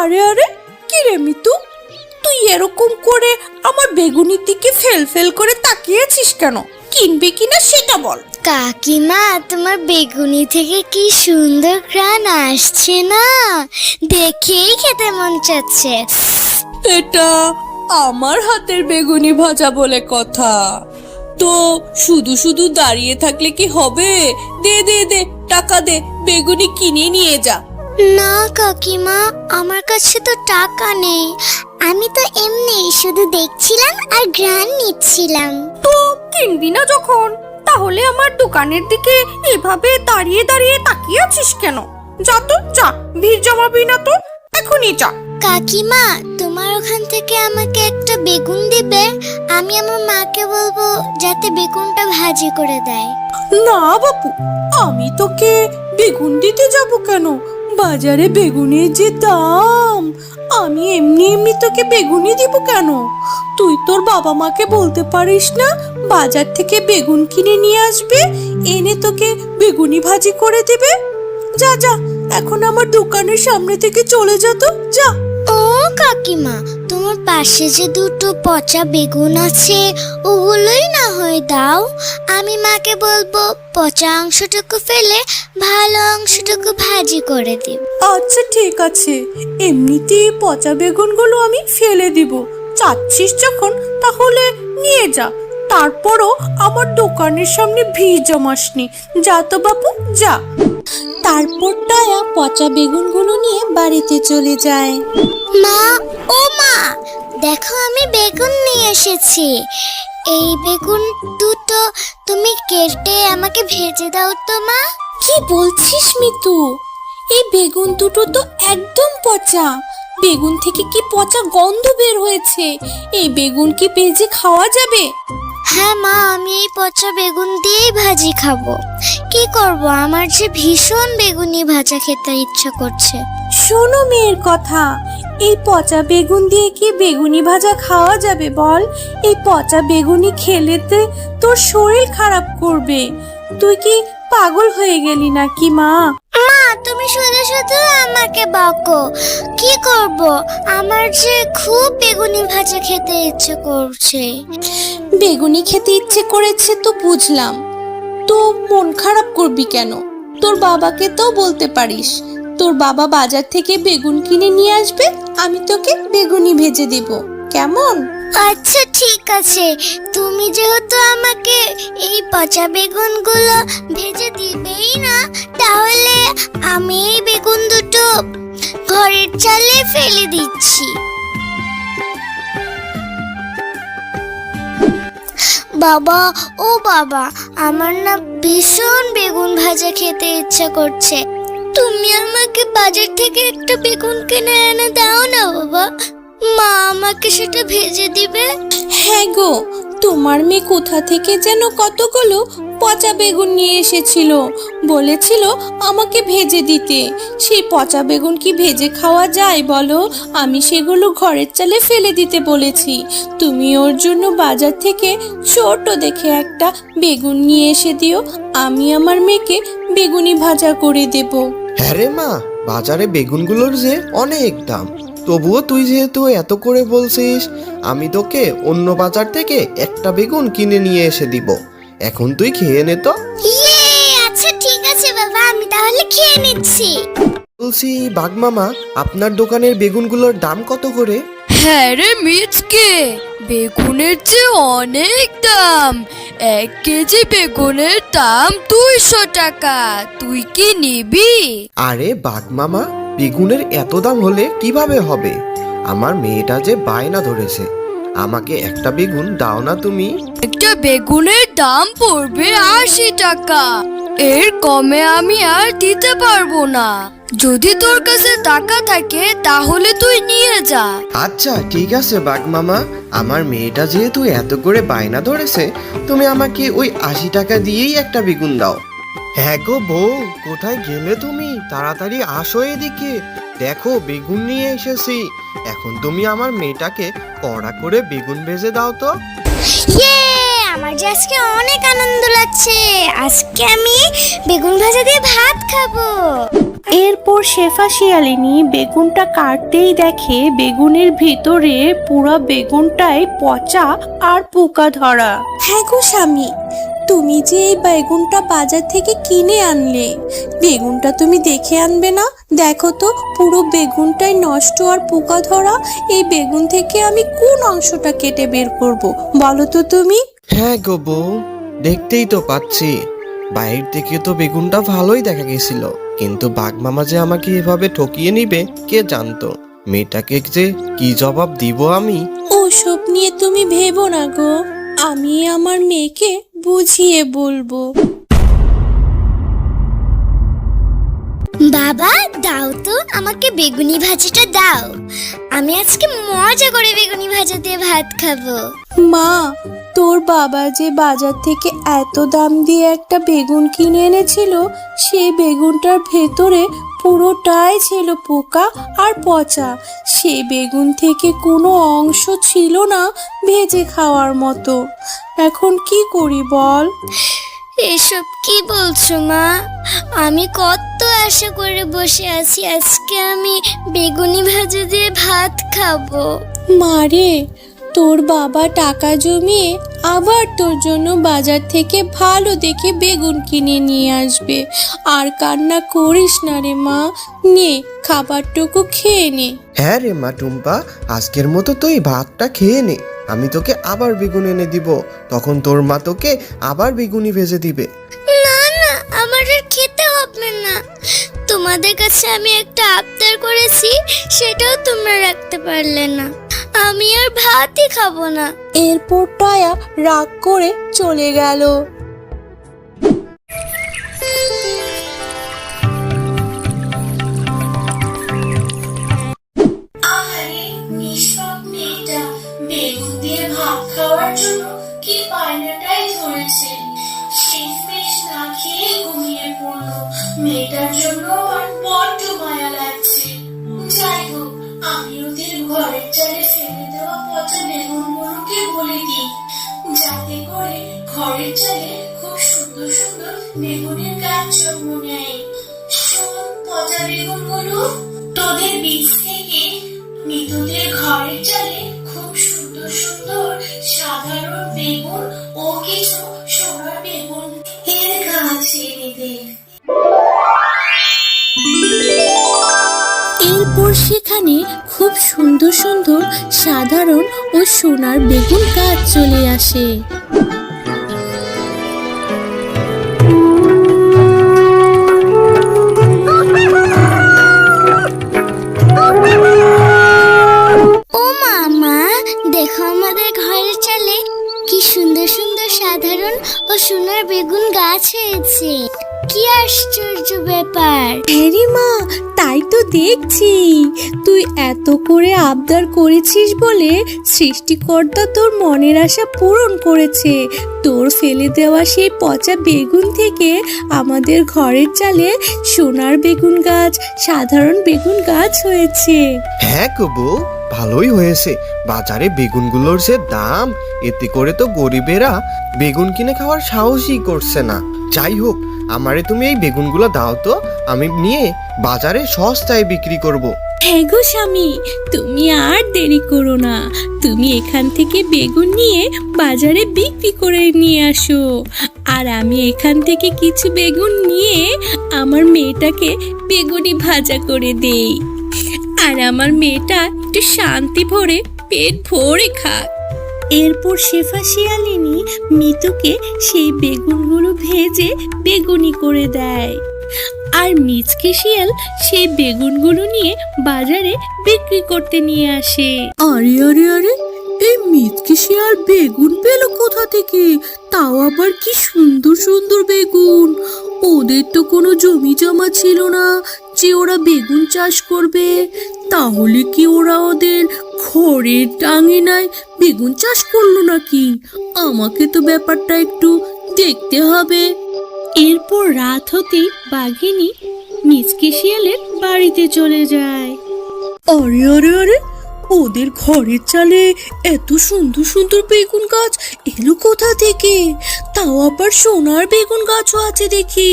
আরে আরে, কি রে মিতু, তুই এরকম করে আমার বেগুনির দিকে ফেল ফেল করে তাকিয়েছিস কেন? কিনবি কিনা সেটা বল। কাকিমা, তোমার বেগুনি থেকে কি সুন্দর ঘ্রাণ আসছে না, দেখেই খেতে মন চাচ্ছে। এটা আমার হাতের বেগুনি ভাজা বলে কথা। তো শুধু শুধু দাঁড়িয়ে থাকলে কি হবে? দে দে দে, টাকা দে, বেগুনি কিনে নিয়ে যা। না কাকিমা, আমার কাছে তো টাকা নেই, আমি তো এমনি শুধু দেখছিলাম আর ঘ্রাণ নিচ্ছিলাম। তো কিনবি না যখন, তাহলে আমার দোকানের দিকে এভাবে দাঁড়িয়ে দাঁড়িয়ে তাকিয়ে আছিস কেন? যা তো যা, ভিড় জমাবি না তো, এখনই যা। কাকিমা, তোমার ওখান থেকে আমাকে একটা বেগুন দিবে? আমি আমার মাকে বলবো যাতে বেগুনটা ভাজি করে দেয়। না বাপু, আমি তোকে বেগুন দিতে যাব কেন? বাজারে বেগুনের যে দাম, আমি এমনি এমনি তোকে বেগুনি দিব কেন? তুই তোর বাবা মাকে বলতে পারিস না বাজার থেকে বেগুন কিনে নিয়ে আসবে, এনে তোকে বেগুনি ভাজি করে দিবে? যা যা, এখন আমার দোকানের সামনে থেকে চলে যা তো, যা। ও কাকিমা, তোমার পাশে যে দুটো পচা বেগুন আছে ওগুলোই না হয় দাও, আমি মাকে বলবো পচা অংশটুকু ফেলে ভালো অংশটুকু ভাজি করে দিব। আচ্ছা ঠিক আছে, এমনিতেই পচা বেগুনগুলো আমি ফেলে দিব, চাচ্ছিস যখন তাহলে নিয়ে যা। তারপরও আমার দোকানের সামনে ভিড় জমাসনি, যা তো বাপু যা। তারপর টায়া পচা বেগুনগুলো নিয়ে বাড়িতে চলে যায়। মা, ও মা, দেখো আমি বেগুন নিয়ে এসেছি। এই বেগুন দুটো তুমি কেটে আমাকে ভেজে দাও তো মা। কি বলছিস মিতু? এই বেগুন দুটো তো একদম পচা, বেগুন থেকে কি পচা গন্ধ বের হয়েছে। এই বেগুন কি ভেজে খাওয়া যাবে? হ্যাঁ মা, আমি এই পচা বেগুন দিয়েই ভাজি খাবো। কি করব, আমার যে ভীষণ বেগুনি ভাজা খেতে ইচ্ছা করছে। শোনো মেয়ের কথা, এই পচা বেগুন দিয়ে কি বেগুনি ভাজা খাওয়া যাবে বল? এই পচা বেগুনি খেলেতে তোর শরীর খারাপ করবে। তুই কি পাগল হয়ে গেলি নাকি মা? মা, তুমি শুধু শুধু আমাকে বকো। কি করব, আমার যে খুব বেগুনি ভাজা খেতে ইচ্ছে করছে। বেগুনি খেতে ইচ্ছে করেছে তো বুঝলাম, তো মন খারাপ করবি কেন? তোর বাবাকে তো বলতে পারিস, তোর বাবা বাজার থেকে বেগুন কিনে নিয়ে আসবে, আমি তোকে বেগুনি ভেজে দেব, কেমন? আচ্ছা ঠিক আছে, তুমি যেহেতু আমাকে এই পচা বেগুনগুলো ভেজে দিবেই না, তাহলে আমি এই বেগুন দুটো ঘরের চালে ফেলে দিচ্ছি। বাবা, ও বাবা, আমার না ভীষণ বেগুন ভাজা খেতে ইচ্ছা করছে। তুমি আমাকে বাজার থেকে একটা বেগুন কিনে এনে দাও না বাবা, মা আমাকে সেটা ভেজে দিবে। হ্যাঁ গো, তোমার মেয়ে কোথা থেকে যেন কতগুলো পচা বেগুন নিয়ে এসেছিল, বলেছিল আমাকে ভেজে দিতে। সেই পচা বেগুন কি ভেজে খাওয়া যায় বলো? আমি সেগুলো ঘরের চালে ফেলে দিতে বলেছি। তুমি ওর জন্য বাজার থেকে ছোট দেখে একটা বেগুন নিয়ে এসে দিও, আমি আমার মেয়েকে বেগুনি ভাজা করে দেব। হ্যাঁ রে মা, বাজারে বেগুনগুলোর যে অনেক দাম, তবুও তুই যেহেতু এত করে বলছিস, আমি তোকে অন্য বাজার থেকে একটা বেগুন কিনে নিয়ে এসে দিব। এখন তুই খেয়ে নে তো। ইয়ে, আচ্ছা ঠিক আছে বাবা, আমি তাহলে খেয়ে নিচ্ছি। বলছি বাঘ মামা, আপনার দোকানের বেগুনগুলোর দাম কত করে? হ্যাঁ রে মিচকে, বেগুনের যে অনেক দাম। 1 কেজি বেগুনের দাম 200 টাকা। তুই কি নিবি? আরে বাঘ মামা, বেগুনের এত দাম হলে কিভাবে হবে? আমার মেয়েটা যে বায়না ধরেছে, আমাকে একটা বেগুন দাও না তুমি। একটা বেগুনের দাম পড়বে 80 টাকা, এর কমে আমি আর দিতে পারবো না। যদি তোর কাছে টাকা থাকে তাহলে তুই নিয়ে যা। আচ্ছা ঠিক আছে বাঘ মামা, আমার মেয়েটা যেহেতু এত করে বায়না ধরেছে, তুমি আমাকে ওই 80 টাকা দিয়েই একটা বেগুন দাও। হ্যাঁ গো বউ, কোথায় গেলে তুমি? তাড়াতাড়ি আসো এদিকে, দেখো বেগুন নিয়ে এসেছি। এখন তুমি আমার মেয়েটাকে কড়া করে বেগুন ভেজে দাও তো। ইয়ে, আমার যে আজকে অনেক আনন্দ লাগছে। আজকে আমি বেগুন ভাজা দিয়ে ভাত খাবো। এরপর শেফা শিয়ালিনী বেগুনটা কাটতেই দেখে বেগুনের ভিতরে পুরো বেগুনটাই পচা আর পোকা ধরা। হ্যাঁ গো স্বামী, তুমি যে এই বেগুনটা বাজার থেকে কিনে আনলে, বেগুনটা তুমি দেখে আনবে না? দেখো তো পুরো বেগুনটাই নষ্ট আর পোকা ধরা। এই বেগুন থেকে আমি কোন অংশটা কেটে বের করব বলো তো তুমি? হ্যাঁ গো বউ, দেখতেই তো পাচ্ছি। বাইরে থেকে তো বেগুনটা ভালোই দেখা গেছিল, কিন্তু বাঘ মামা যে আমাকে এভাবে ঠকিয়ে নিবে কে জানতো। মেয়েটাকে যে কি জবাব দিব আমি। ওসব নিয়ে তুমি ভেবো না গো, আমি আমার মেয়েকে বুঝিয়ে বলবো। বাবা দাও তো আমাকে বেগুনি ভাজাটা দাও, আমি আজকে মজা করে বেগুনি ভাজা দিয়ে ভাত খাবো। মা, তোর বাবা যে বাজার থেকে এত দাম দিয়ে একটা বেগুন কিনে এনেছিল, সেই বেগুনটার ভেতরে পুরোটাই ছিল পোকা আর পচা। সেই বেগুন থেকে কোনো অংশ ছিল না ভেজে খাওয়ার মতো। এখন কি করি বল? এসব কি বলছো মা? আমি কত আশা করে বসে আছি আজকে আমি বেগুনি ভাজা দিয়ে ভাত খাবো। মারে, তোর বাবা টাকা জমিয়ে আবার তোর জন্য বাজার থেকে ভালো দেখে বেগুন কিনে নিয়ে আসবে। আর কান্না করিস না রে মা, নে খাবারটুকু খেয়ে নে। হ্যাঁ রে মা টুম্পা, আজকের মতো তুই ভাতটা খেয়ে নে, আমি তোকে আবার বেগুন এনে দিব। তখন তোর মা তোকে আবার বেগুনি ভেজে দিবে। না না, আমার আর খেতে হবে না। তোমাদের কাছে আমি একটা আবদার করেছি, সেটাও তোমরা রাখতে পারলে না। আমি আর ভাতই খাবো না। এরপর টয়া রাগ করে চলে গেল। আরে নিষ্পাপ মেয়েটা বেগুন দিয়ে ভাত খাওয়ার জন্য কি বায়নাটাই ধরেছে। শেষমেশ না খেয়ে ঘুমিয়ে পড়লো। মেয়েটার জন্য আমার বড্ড মায়া লাগছে। যাই হোক, আমি ওদের ঘরের চালে ফেলে দেওয়া পচা বেগুনগুলোকে বলে দিই, যাতে করে ঘরের চালে খুব সুন্দর সুন্দর বেগুনের গাছ জন্ম নেয়। শোন পচা বেগুনগুলো, তোদের বীজ থেকে মৃতদের ঘরের চালে খুব সুন্দর সুন্দর সাধারণ বেগুন ও কিছু সোনার বেগুন এর গাছ এনে দে। এরপর সেখানে খুব সুন্দর সুন্দর সাধারণ ও সোনার বেগুন গাছ চলে আসে। ও মামা, দেখো আমাদের ঘরের চালে কি সুন্দর সুন্দর সাধারণ ও সোনার বেগুন গাছ হয়েছে। কি আশ্চর্য ব্যাপার! হ্যাঁ মা, তাই তো দেখছি। তুই এত করে আবদার করেছিস বলে সৃষ্টিকর্তা তোর মনের আশা পূরণ করেছে। তোর ফেলে দেওয়া সেই পচা বেগুন থেকে আমাদের ঘরের চালে সোনার বেগুন গাছ, সাধারণ বেগুন গাছ হয়েছে। হ্যাঁ গো বউ, ভালোই হয়েছে। বাজারে বেগুনগুলোর যে দাম, এতে করে তো গরিবেরা বেগুন কিনে খাওয়ার সাহসই করছে না। যাই হোক, আমারে তুমি এই বেগুনগুলো দাও তো, আমি নিয়ে বাজারে সস্তায় বিক্রি করব। হ্যাঁ গো স্বামী, তুমি আর দেরি করো না, তুমি এখান থেকে বেগুন নিয়ে বাজারে বিক্রি করে নিয়ে আসো। আর আমি এখান থেকে কিছু বেগুন নিয়ে আমার মেয়েটাকে বেগুনি ভাজা করে দেই। আর আমার মেয়েটা একটু শান্তি ভরে পেট ভরে খাক। এরপর শেফা শিয়ালিনী মিতুকে সেই বেগুনগুলো ভেজে বেগুনি করে দেয়। আর মিচকে শিয়াল সেই বেগুনগুলো নিয়ে বাজারে বিক্রি করতে নিয়ে আসে। আরে আরে আরে, এই মিচকে শিয়াল বেগুন পেল কোথা থেকে? তাও আবার কি সুন্দর সুন্দর বেগুন! ওদের তো কোনো জমি জমা ছিল না যে ওরা বেগুন চাষ করবে। তাহলে কি ওরা ওদের ঘরের আঙিনায় বেগুন চাষ করলো নাকি? আমাকে তো ব্যাপারটা একটু দেখতে হবে। এরপর রাত হতেই বাঘিনী মিচকে শিয়ালের বাড়িতে চলে যায়। আরে আরে আরে, ওদের ঘরের চালে এত সুন্দর সুন্দর বেগুন গাছ এলো কোথা থেকে? তাও আবার সোনার বেগুন গাছও আছে দেখি।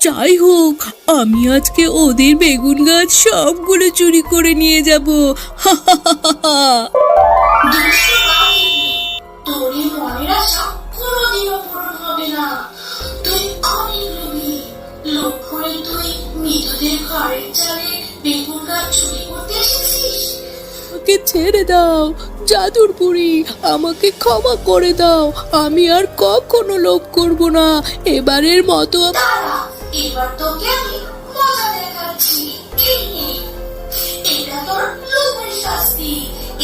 যাই হোক, আমি আজকে ওদের বেগুন গাছ সবগুলো চুরি করে নিয়ে যাব। দুষ্টু বাঘিনী, তোর এই মনের আশা কোনোদিনও পূরণ হবে না। তুই অনেক লোভী। লোভ করে তুই মৃতদের ঘরের চালে বেগুন গাছ চুরি করতে এসেছিস। আমাকে ছেড়ে দাও জাদুর বুড়ি, আমাকে ক্ষমা করে দাও। আমি আর কখনো লোভ করব না। এবারের মতো দাঁড়া, এবার তোকে আমি মজা দেখাচ্ছি। এই নে, এটা তোর লোভের শাস্তি।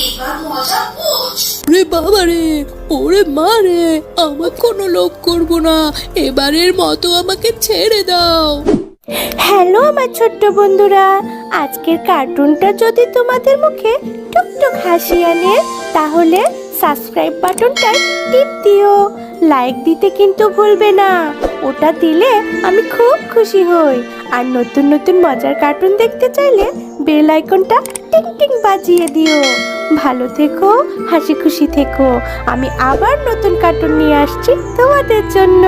এবার মজা বোঝ। ওরে বাবা রে, ওরে মা রে, আমার কোনো লোভ করব না। এবারের মতো আমাকে ছেড়ে দাও। হ্যালো আমার ছোট্ট বন্ধুরা, আজকের কার্টুনটা যদি তোমাদের মুখে টুকটুক হাসি আনে তাহলে সাবস্ক্রাইব বাটনটায় টিপ দিও। লাইক দিতে কিন্তু ভুলবে না, ওটা দিলে আমি খুব খুশি হই। আর নতুন নতুন মজার কার্টুন দেখতে চাইলে বেল আইকনটা টিং টিং বাজিয়ে দিও। ভালো থেকো, হাসি খুশি থেকো। আমি আবার নতুন কার্টুন নিয়ে আসছি তোমাদের জন্য।